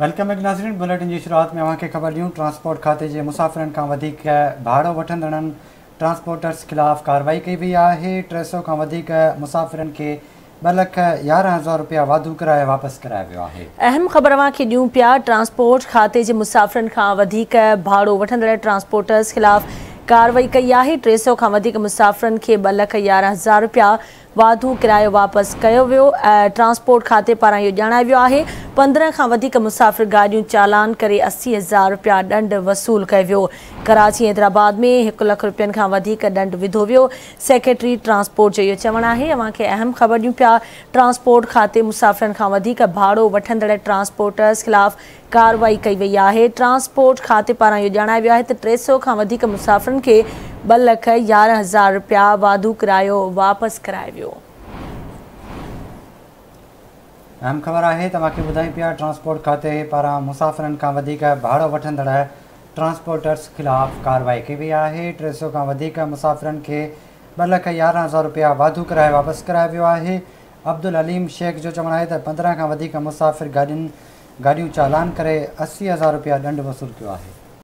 Welcome back नाज़रीन। Bulletin की शुरुआत में अवांखे ख़बर ॾियूं। ट्रांसपोर्ट खाते जे मुसाफ़िरनि खां वधीक भाड़ो वठंदड़नि ट्रांसपोर्टर्स ख़िलाफ़ कार्रवाई कई वई आहे। 300 खां वधीक मुसाफ़िरनि खे 2,11,000 रुपया वाधू किरायो वापसि करायो वियो आहे। अहम ख़बर अवांखे ॾियूं पिया। ट्रांसपोर्ट खाते जे मुसाफ़िरनि खां वधीक भाड़ो वठंदड़ ट्रांसपोर्टर्स ख़िलाफ़ कार्रवाई कई आहे। 300 खां वधीक मुसाफ़िरनि खे 2,11,000 रुपया वाधू किरायो वापसि कयो वियो। ट्रांसपोर्ट खाते पारां इहो ॼाणायो वियो आहे। 15 खां वधीक मुसाफ़िर गाॾियूं चालान करे 80,000 रुपया ॾंड वसूल कयो वियो। कराची हैदराबाद में 1 लख रुपयनि खां वधीक ॾंड विधो वियो। सेक्रेटरी ट्रांसपोर्ट जो इहो चवणु आहे। अवांखे अहम ख़बर ॾियूं पिया। ट्रांसपोर्ट खाते मुसाफ़िरनि खां वधीक भाड़ो वठंदड़ ट्रांसपोर्टर्स ख़िलाफ़ कार्रवाई कई वई आहे। ट्रांसपोर्ट खाते पारां इहो ॼाणायो वियो आहे त 300 खां वधीक मुसाफ़िरनि खे 2,11,000 रुपया वाधू किरायो वापसि करायो वियो। अहम ख़बर आहे त तव्हांखे ॿुधायूं पिया। ट्रांसपोर्ट खाते पारां मुसाफ़िरनि खां वधीक भाड़ो वठंदड़ ट्रांसपोर्टर्स ख़िलाफ़ कार्रवाई कई वई आहे। 300 खां वधीक मुसाफ़िरनि खे 2,11,000 रुपया वाधू किरायो वापसि करायो वियो आहे। अब्दुल अलीम शेख जो चवणु आहे त 15 खां वधीक मुसाफ़िर गाॾियूं चालान करे 80,000 रुपया ॾंड वसूल कयो आहे।